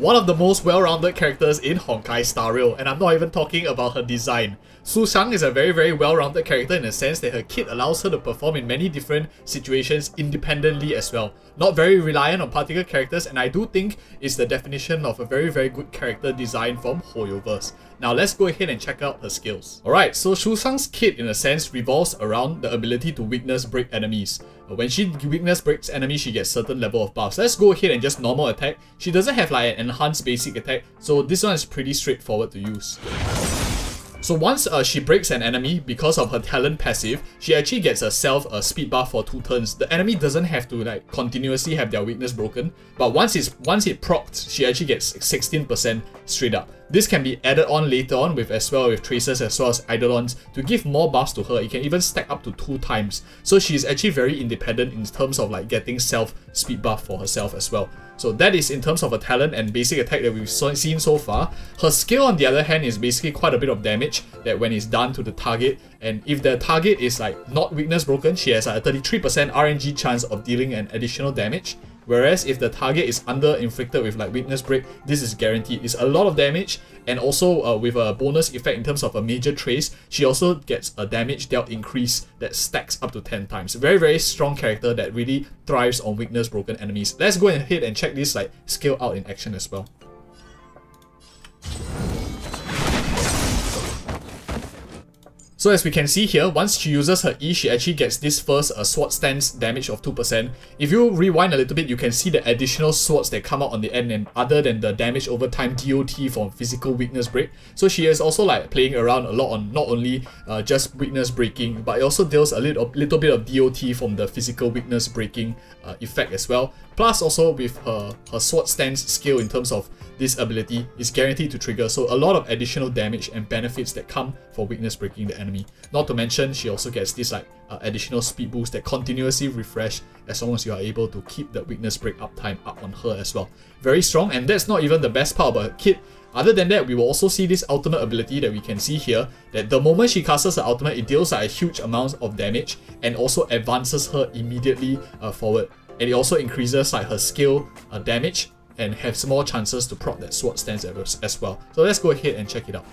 one of the most well-rounded characters in Honkai Star Rail, and I'm not even talking about her design. Sushang is a very well-rounded character in the sense that her kit allows her to perform in many different situations independently as well. Not very reliant on particular characters, and I do think it's the definition of a very good character design from Hoyoverse. Now let's go ahead and check out her skills. Alright, so Sushang's kit in a sense revolves around the ability to weakness break enemies. When she weakness breaks enemies, she gets certain level of buffs. Let's go ahead and just normal attack. She doesn't have like an enhanced basic attack, so this one is pretty straightforward to use. So once she breaks an enemy, because of her talent passive, she actually gets herself a speed buff for 2 turns. The enemy doesn't have to like continuously have their weakness broken, but once it procs, she actually gets 16% straight up. This can be added on later on with tracers as well as Eidolons to give more buffs to her. It can even stack up to 2 times. So she's actually very independent in terms of like getting self speed buff for herself as well. So that is in terms of her talent and basic attack that we've seen so far. Her skill on the other hand is basically quite a bit of damage that when it's done to the target, and if the target is like not weakness broken, she has a 33% RNG chance of dealing an additional damage. Whereas if the target is under inflicted with like weakness break, this is guaranteed. It's a lot of damage, and also with a bonus effect in terms of a major trace, she also gets a damage dealt increase that stacks up to 10 times. Very strong character that really thrives on weakness broken enemies. Let's go ahead and check this like skill out in action as well. So as we can see here, once she uses her E, she actually gets this first sword stance damage of 2%. If you rewind a little bit, you can see the additional swords that come out on the end, and other than the damage over time DOT from physical weakness break. So she is also like playing around a lot on not only just weakness breaking, but it also deals a little bit of DOT from the physical weakness breaking effect as well. Plus also with her sword stance skill in terms of this ability is guaranteed to trigger, so a lot of additional damage and benefits that come for weakness breaking the enemy. Not to mention she also gets this like additional speed boost that continuously refresh as long as you are able to keep the weakness break uptime up on her as well. Very strong, and that's not even the best part about her kit. Other than that, we will also see this ultimate ability that we can see here, that the moment she casts her ultimate, it deals like a huge amount of damage and also advances her immediately forward. And it also increases like her skill damage and has more chances to proc that sword stance as well. So let's go ahead and check it out.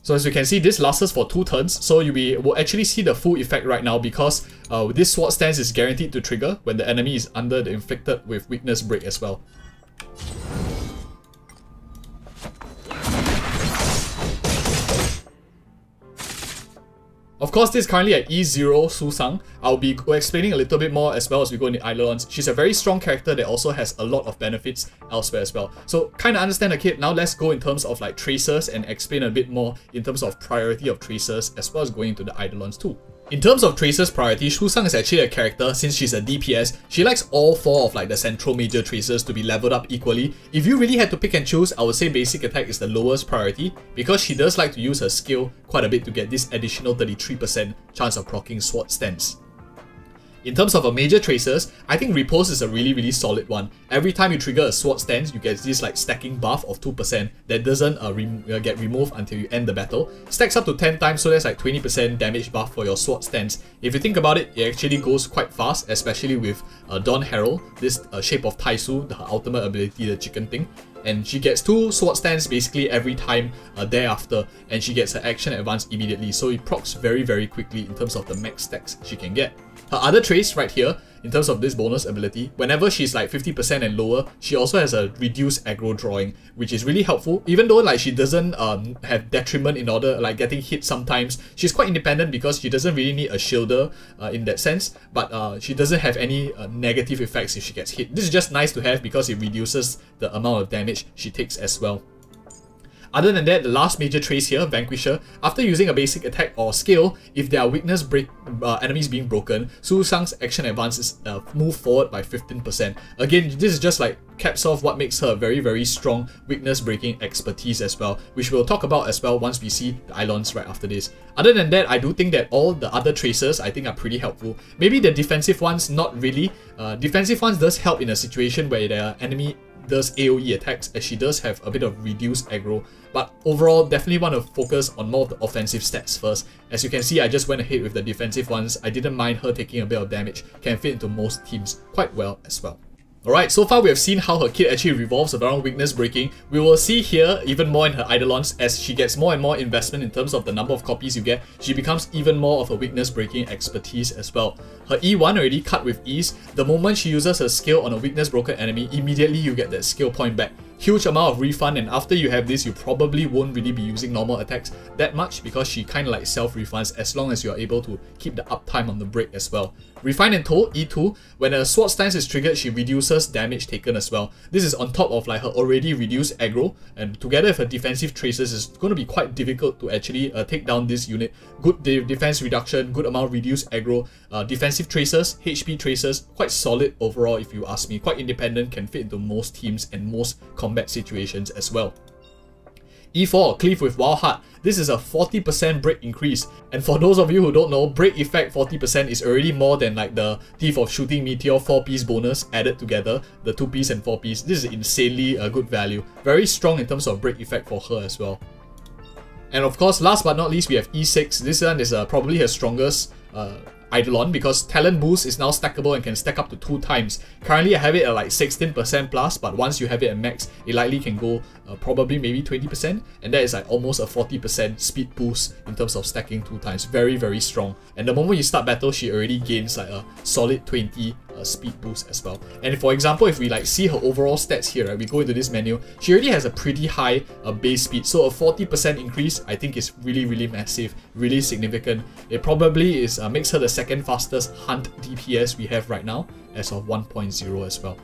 So as you can see, this lasts for 2 turns, so you will actually see the full effect right now because this sword stance is guaranteed to trigger when the enemy is under the inflicted with weakness break as well. Of course, this is currently at E0 Sushang. I'll be explaining a little bit more as well as we go into Eidolons. She's a very strong character that also has a lot of benefits elsewhere as well. So kind of understand the kit. Now let's go in terms of like tracers and explain a bit more in terms of priority of tracers as well as going into the Eidolons too. In terms of tracers priority, Sushang is actually a character, since she's a DPS, she likes all 4 of like the central major tracers to be leveled up equally. If you really had to pick and choose, I would say basic attack is the lowest priority because she does like to use her skill quite a bit to get this additional 33% chance of proccing sword stance. In terms of a major tracers, I think Repose is a really solid one. Every time you trigger a sword stance, you get this like stacking buff of 2% that doesn't get removed until you end the battle. Stacks up to 10 times, so that's like 20% damage buff for your sword stance. If you think about it, it actually goes quite fast, especially with Dawn Herald, this shape of Taisu, her ultimate ability, the chicken thing. And she gets 2 sword stands basically every time thereafter, and she gets her action advance immediately, so it procs very quickly in terms of the max stacks she can get. Her other trace right here, in terms of this bonus ability, whenever she's like 50% and lower, she also has a reduced aggro drawing, which is really helpful. Even though like she doesn't have detriment in order like getting hit sometimes, she's quite independent because she doesn't really need a shielder in that sense, but she doesn't have any negative effects if she gets hit. This is just nice to have because it reduces the amount of damage she takes as well. Other than that, the last major trace here, Vanquisher, after using a basic attack or skill, if there are weakness enemies being broken, Sushang's action advance is move forward by 15%. Again, this is just like caps off what makes her a very strong weakness breaking expertise as well, which we'll talk about as well once we see the Eidolons right after this. Other than that, I do think that all the other tracers I think are pretty helpful. Maybe the defensive ones, not really. Defensive ones does help in a situation where there are enemy does AoE attacks, as she does have a bit of reduced aggro. But overall, definitely want to focus on more of the offensive stats first. As you can see, I just went ahead with the defensive ones. I didn't mind her taking a bit of damage, can fit into most teams quite well as well. Alright, so far we have seen how her kit actually revolves around weakness breaking. We will see here even more in her Eidolons. As she gets more and more investment in terms of the number of copies you get, she becomes even more of a weakness breaking expertise as well. Her E1 already cut with ease. The moment she uses her skill on a weakness broken enemy, immediately you get that skill point back. Huge amount of refund, and after you have this, you probably won't really be using normal attacks that much because she kind of like self-refunds as long as you are able to keep the uptime on the break as well. Refine and Toe, E2, when a sword stance is triggered, she reduces damage taken as well. This is on top of like her already reduced aggro, and together with her defensive traces, it's going to be quite difficult to actually take down this unit. Good defense reduction, good amount of reduced aggro, defensive traces, HP traces, quite solid overall if you ask me. Quite independent, can fit into most teams and most combat situations as well. E4, Cleave with Wild Heart. This is a 40% break increase, and for those of you who don't know, break effect 40% is already more than like the Thief of Shooting Meteor 4-piece bonus added together, the 2-piece and 4-piece. This is insanely a good value. Very strong in terms of break effect for her as well. And of course, last but not least, we have E6. This one is probably her strongest Eidolon, because Talent Boost is now stackable and can stack up to 2 times. Currently I have it at like 16% plus, but once you have it at max, it likely can go probably maybe 20%, and that is like almost a 40% speed boost in terms of stacking 2 times. Very, very strong. And the moment you start battle, she already gains like a solid 20 speed boost as well. And for example, if we like see her overall stats here, right, we go into this menu, she already has a pretty high base speed, so a 40% increase I think is really, really massive, really significant. It probably is makes her the second fastest hunt DPS we have right now as of 1.0 as well.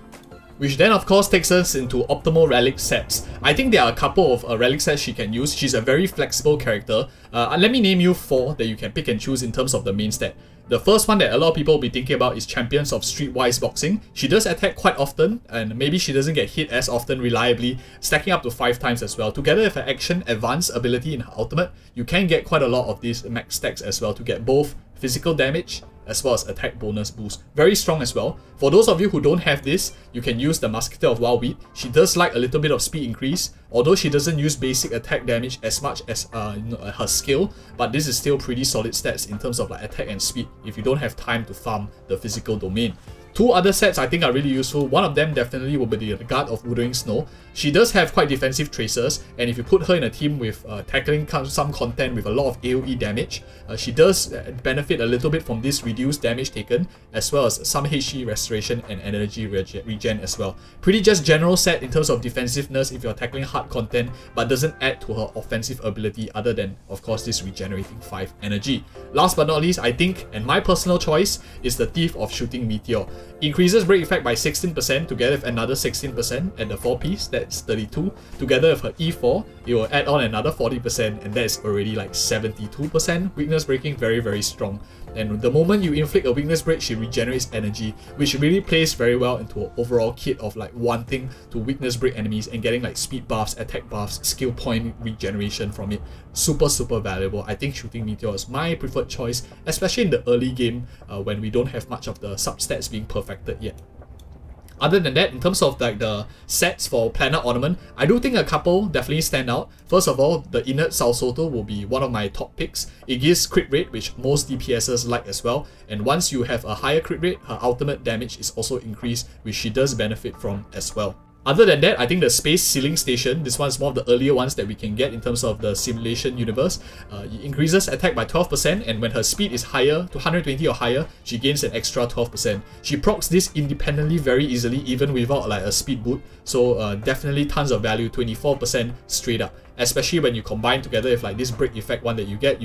Which then of course takes us into optimal relic sets. I think there are a couple of relic sets she can use. She's a very flexible character. Let me name you 4 that you can pick and choose in terms of the main stat. The first one that a lot of people will be thinking about is Champions of Streetwise Boxing. She does attack quite often, and maybe she doesn't get hit as often reliably, stacking up to 5 times as well. Together with her action advanced ability in her ultimate, you can get quite a lot of these max stacks as well to get both physical damage as well as attack bonus boost. Very strong as well. For those of you who don't have this, you can use the Musketeer of Wild Wheat. She does like a little bit of speed increase, although she doesn't use basic attack damage as much as her skill, but this is still pretty solid stats in terms of like attack and speed if you don't have time to farm the physical domain. 2 other sets I think are really useful. One of them definitely will be the Guard of Withering Snow. She does have quite defensive traces, and if you put her in a team with tackling some content with a lot of AoE damage, she does benefit a little bit from this reduced damage taken, as well as some HP restoration and energy regen as well. Pretty just general set in terms of defensiveness if you're tackling hard content, but doesn't add to her offensive ability other than, of course, this regenerating 5 energy. Last but not least, I think, and my personal choice, is the Thief of Shooting Meteor. Increases break effect by 16% together with another 16% at the 4-piece, that's 32. Together with her E4, it will add on another 40%, and that's already like 72% weakness breaking. Very, very strong. And the moment you inflict a weakness break, she regenerates energy, which really plays very well into an overall kit of like wanting to weakness break enemies and getting like speed buffs, attack buffs, skill point regeneration from it. Super, super valuable. I think Shooting Meteor is my preferred choice, especially in the early game when we don't have much of the substats being perfected yet. Other than that, in terms of like the sets for Planet Ornament, I do think a couple definitely stand out. First of all, the Inert Salsoto will be one of my top picks. It gives crit rate, which most DPSs like as well, and once you have a higher crit rate, her ultimate damage is also increased, which she does benefit from as well. Other than that, I think the Space Sealing Station, this one's one of the earlier ones that we can get in terms of the simulation universe. It increases attack by 12%, and when her speed is higher, to 120 or higher, she gains an extra 12%. She procs this independently very easily, even without like a speed boot, so definitely tons of value, 24% straight up. Especially when you combine together with like this break effect one that you get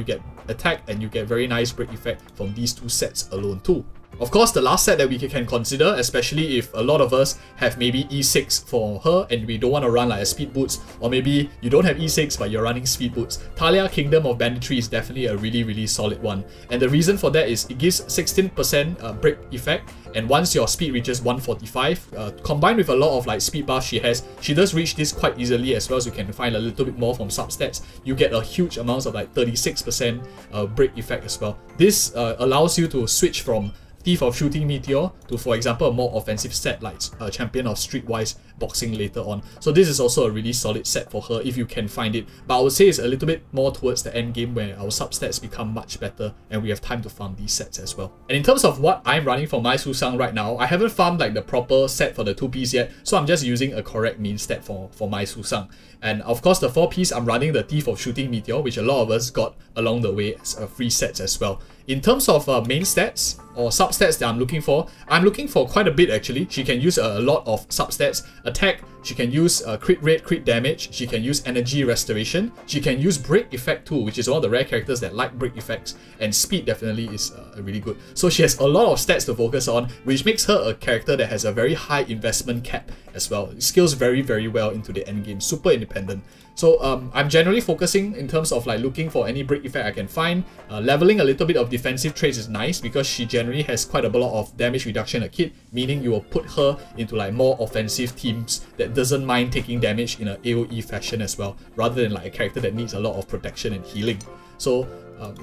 attack and you get very nice break effect from these 2 sets alone too. Of course, the last set that we can consider, especially if a lot of us have maybe E6 for her and we don't want to run like a speed boots, or maybe you don't have E6 but you're running speed boots, Talia Kingdom of Banditry is definitely a really, really solid one. And the reason for that is it gives 16% break effect, and once your speed reaches 145, combined with a lot of like speed buff she has, she does reach this quite easily, as well as you can find a little bit more from substats. You get a huge amount of like 36% break effect as well. This allows you to switch from Thief of Shooting Meteor to, for example, a more offensive set like Champion of Streetwise Boxing later on. So this is also a really solid set for her if you can find it. But I would say it's a little bit more towards the end game where our substats become much better and we have time to farm these sets as well. And in terms of what I'm running for my Sushang right now, I haven't farmed like the proper set for the 2-piece yet, so I'm just using a correct main stat for my Sushang. And of course the 4-piece, I'm running the Thief of Shooting Meteor, which a lot of us got along the way as free sets as well. In terms of main stats or substats that I'm looking for quite a bit actually. She can use a lot of substats. Attack, she can use crit rate, crit damage, she can use energy restoration, she can use break effect too, which is one of the rare characters that like break effects, and speed definitely is really good. So she has a lot of stats to focus on, which makes her a character that has a very high investment cap as well. It scales very, very well into the end game, super independent. So I'm generally focusing in terms of like looking for any break effect I can find. Leveling a little bit of defensive traits is nice because she generally has quite a lot of damage reduction in a kit, meaning you will put her into like more offensive teams that doesn't mind taking damage in an AoE fashion as well, rather than like a character that needs a lot of protection and healing. So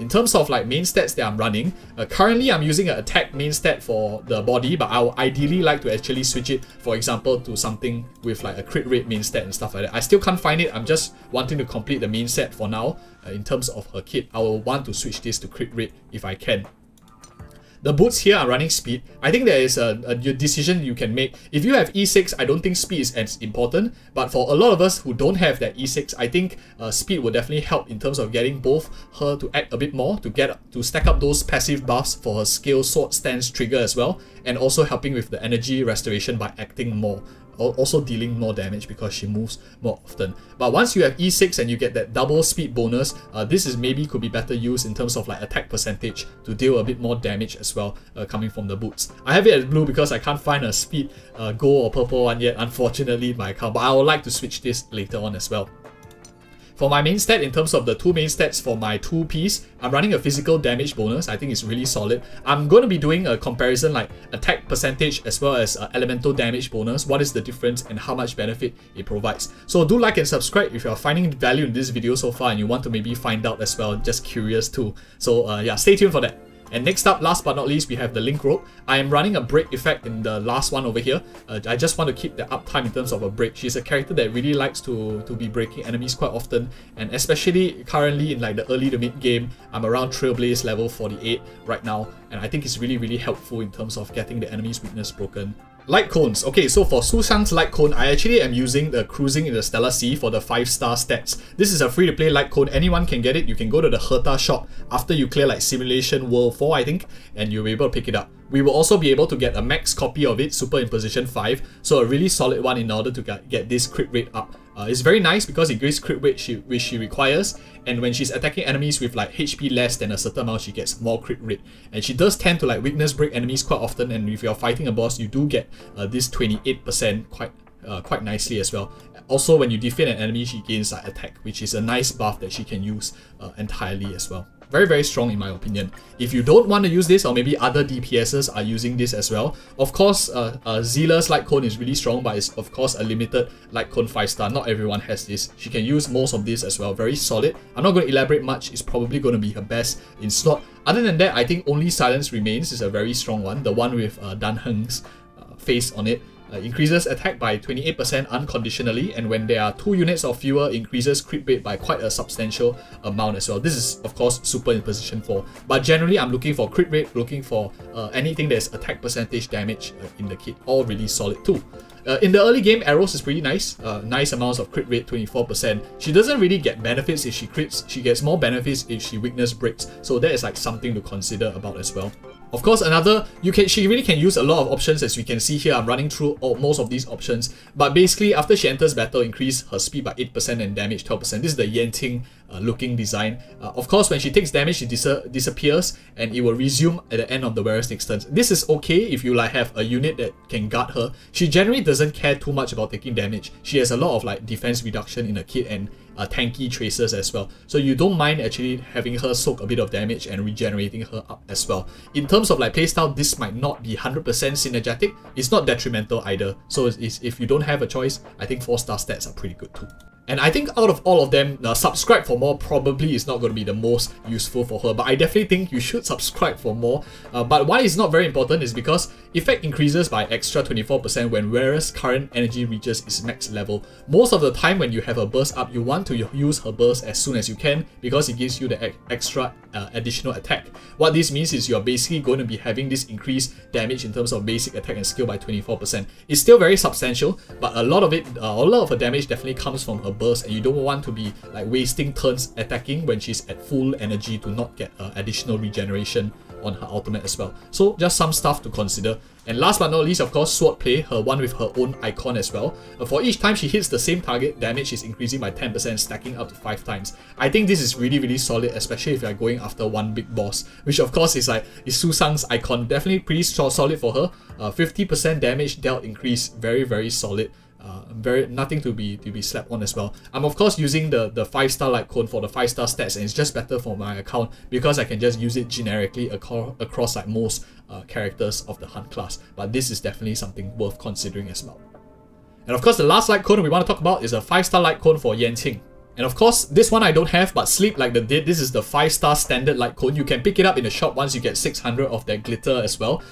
in terms of like main stats that I'm running, currently I'm using an attack main stat for the body, but I would ideally like to actually switch it, for example, to something with like a crit rate main stat and stuff like that. I still can't find it, I'm just wanting to complete the main set for now. In terms of her kit, I will want to switch this to crit rate if I can. The boots here are running speed. I think there is a decision you can make. If you have E6, I don't think speed is as important, but for a lot of us who don't have that E6, I think speed will definitely help in terms of getting both her to act a bit more, to stack up those passive buffs for her skill sword stance trigger as well, and also helping with the energy restoration by acting more. Also dealing more damage because she moves more often. But once you have E6 and you get that double speed bonus, this is maybe could be better used in terms of like attack percentage to deal a bit more damage as well, coming from the boots. I have it as blue because I can't find a speed gold or purple one yet, unfortunately, in my account, but I would like to switch this later on as well. For my main stat, in terms of the 2 main stats for my 2-piece, I'm running a physical damage bonus. I think it's really solid. I'm going to be doing a comparison like attack percentage as well as elemental damage bonus. What is the difference and how much benefit it provides. So do like and subscribe if you're finding value in this video so far and you want to maybe find out as well, just curious too. So yeah, stay tuned for that. And next up, last but not least, we have the Link Rope. I am running a break effect in the last one over here. I just want to keep the uptime in terms of a break. She's a character that really likes to be breaking enemies quite often, and especially currently in like the early to mid game, I'm around Trailblaze level 48 right now, and I think it's really, really helpful in terms of getting the enemy's weakness broken. Lightcones. Okay, so for Sushang's Lightcone, I actually am using the Cruising in the Stellar Sea for the 5-star stats. This is a free-to-play Lightcone, anyone can get it. You can go to the Herta shop after you clear like Simulation World 4, I think, and you'll be able to pick it up. We will also be able to get a max copy of it, Super in Position 5, so a really solid one in order to get this crit rate up. It's very nice because it gives crit rate which she requires, and when she's attacking enemies with like HP less than a certain amount, she gets more crit rate. And she does tend to like weakness break enemies quite often, and if you're fighting a boss, you do get this 28% quite nicely as well. Also, when you defeat an enemy, she gains attack, which is a nice buff that she can use entirely as well. Very, very strong in my opinion. If you don't want to use this, or maybe other DPSs are using this as well, of course, Zila's Lightcone is really strong, but it's of course a limited Lightcone 5-star. Not everyone has this. She can use most of this as well. Very solid. I'm not going to elaborate much. It's probably going to be her best in slot. Other than that, I think only Silence Remains is a very strong one. The one with Dan Heng's face on it. Increases attack by 28% unconditionally, and when there are 2 units or fewer, increases crit rate by quite a substantial amount as well. This is of course super in position 4, but generally I'm looking for crit rate, looking for anything that's attack percentage damage in the kit, all really solid too. In the early game, Arrows is pretty nice. Nice amounts of crit rate, 24%. She doesn't really get benefits if she crits, she gets more benefits if she weakness breaks, so that is like something to consider about as well. Of course, she really can use a lot of options. As we can see here, I'm running through most of these options. But basically, after she enters battle, increase her speed by 8% and damage 12%. This is the Yanting looking design. Of course, when she takes damage, she disappears and it will resume at the end of the various next turns. This is okay if you like have a unit that can guard her. She generally doesn't care too much about taking damage. She has a lot of like defense reduction in her kit and tanky traces as well. So you don't mind actually having her soak a bit of damage and regenerating her up as well. In terms of like playstyle, this might not be 100% synergetic. It's not detrimental either. So if you don't have a choice, I think 4-star stats are pretty good too. And I think out of all of them, subscribe for more probably is not going to be the most useful for her, but I definitely think you should subscribe for more. But why it's not very important is because effect increases by extra 24% when wearer's current energy reaches its max level. Most of the time when you have her burst up, you want to use her burst as soon as you can because it gives you the extra additional attack. What this means is you're basically going to be having this increased damage in terms of basic attack and skill by 24%. It's still very substantial, but a lot of her damage definitely comes from her burst, and you don't want to be like wasting turns attacking when she's at full energy to not get additional regeneration on her ultimate as well. So just some stuff to consider. And last but not least, of course, swordplay, her one with her own icon as well. For each time she hits the same target, damage is increasing by 10%, stacking up to 5 times. I think this is really, really solid, especially if you are going after one big boss, which of course is Sushang's icon. Definitely pretty solid for her. 50% damage dealt increase, very, very solid. Nothing to be slapped on as well. I'm of course using the 5-star Lightcone for the 5-star stats, and it's just better for my account because I can just use it generically across like most characters of the Hunt class. But this is definitely something worth considering as well. And of course, the last Lightcone we want to talk about is a 5-star Lightcone for Yanqing. And of course, this one I don't have, but Sleep Like the Dead, this is the 5-star standard Lightcone. You can pick it up in the shop once you get 600 of that glitter as well.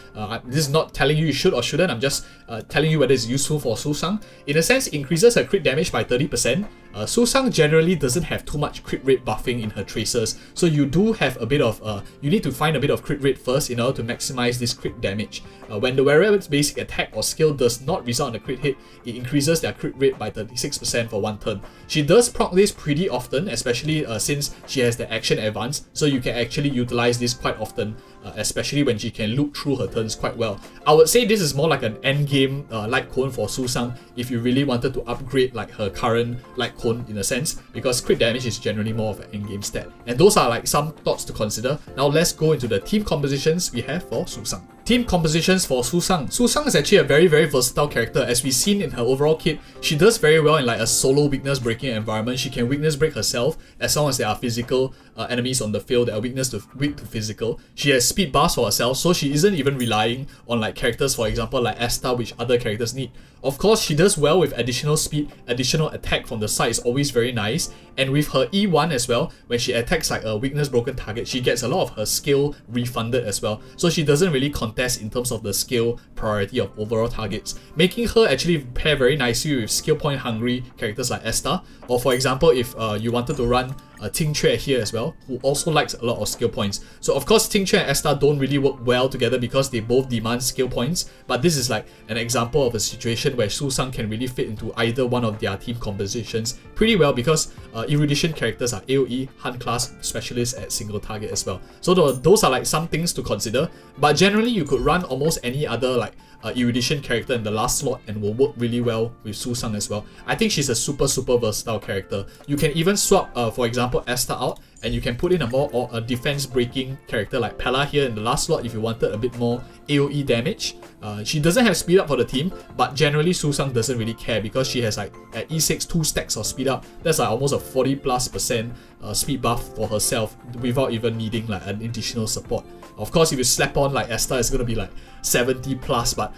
This is not telling you should or shouldn't, I'm just telling you whether it's useful for Sushang. In a sense, it increases her crit damage by 30%. Sushang generally doesn't have too much crit rate buffing in her tracers, so you do have a bit of, you need to find a bit of crit rate first in order to maximize this crit damage. When the wearer's basic attack or skill does not result in a crit hit, it increases their crit rate by 36% for 1 turn. She does proc this pretty often, especially since she has the action advance, so you can actually utilize this quite often, especially when she can loop through her turns quite well. I would say this is more like an endgame Lightcone for Sushang if you really wanted to upgrade like her current Lightcone in a sense, because crit damage is generally more of an endgame stat. And those are like some thoughts to consider. Now let's go into the team compositions we have for Sushang. Team compositions for Sushang. Sushang is actually a very, very versatile character. As we've seen in her overall kit, she does very well in like a solo weakness breaking environment. She can weakness break herself as long as there are physical enemies on the field that are weak to physical. She has speed bars for herself, so she isn't even relying on like characters, for example, like Asta, which other characters need. Of course, she does well with additional speed, additional attack from the side is always very nice. And with her E1 as well, when she attacks like a weakness broken target, she gets a lot of her skill refunded as well. So she doesn't really contest in terms of the skill priority of overall targets, making her actually pair very nicely with skill point hungry characters like Asta. Or for example, if you wanted to run Ting Chue here as well, who also likes a lot of skill points. So of course, Ting Chue and Asta don't really work well together because they both demand skill points, but this is like an example of a situation where Sushang can really fit into either one of their team compositions pretty well because erudition characters are AoE, Hunt class specialists at single target as well. So those are like some things to consider, but generally you could run almost any other like erudition character in the last slot and will work really well with Sushang as well. I think she's a super versatile character. You can even swap, for example, Asta out, and you can put in a more defense breaking character like Pella here in the last slot if you wanted a bit more AoE damage. She doesn't have speed up for the team, but generally Sushang doesn't really care because she has like at E6 2 stacks of speed up. That's like almost a 40+% speed buff for herself without even needing like an additional support. Of course, if you slap on like Asta, it's gonna be like 70+, but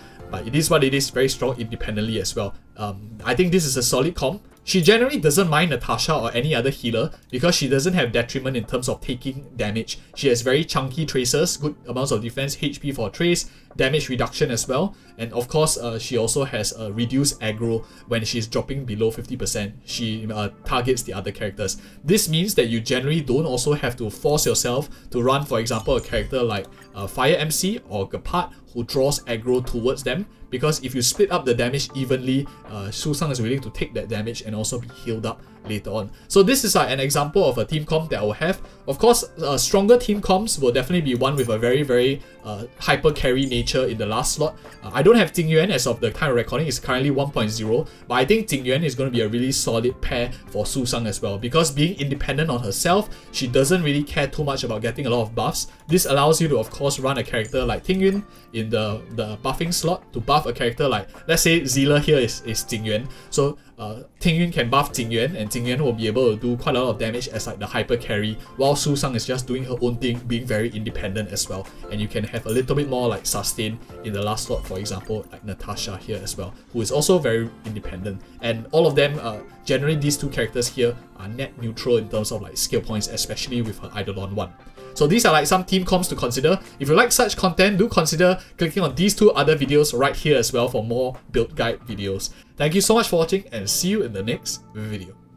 it is what it is, very strong independently as well. I think this is a solid comp. She generally doesn't mind Natasha or any other healer because she doesn't have detriment in terms of taking damage. She has very chunky tracers, good amounts of defense, HP for trace, damage reduction as well. And of course, she also has a reduced aggro when she's dropping below 50%. She targets the other characters. This means that you generally don't also have to force yourself to run, for example, a character like Fire MC or Gepard who draws aggro towards them, because if you split up the damage evenly, Sushang is willing to take that damage and also be healed up later on. So this is an example of a team comp that I will have. Of course, stronger team comps will definitely be one with a very hyper carry nature in the last slot. I don't have Ting Yuan as of the time of recording, it's currently 1.0, but I think Ting Yuan is going to be a really solid pair for Sushang as well, because being independent on herself, she doesn't really care too much about getting a lot of buffs. This allows you to of course run a character like Ting Yuan in the buffing slot to buff a character like, let's say Zilla here is Ting Yuan. So Ting Yuan can buff Ting Yuan, and Ting Yuan will be able to do quite a lot of damage as like the hyper carry, while Sushang is just doing her own thing, being very independent as well. And you can have a little bit more like sustain in the last slot, for example, like Natasha here as well, who is also very independent. And all of them generally these two characters here are net neutral in terms of like skill points, especially with her Eidolon 1. So these are like some team comps to consider. If you like such content, do consider clicking on these two other videos right here as well for more build guide videos. Thank you so much for watching and see you in the next video.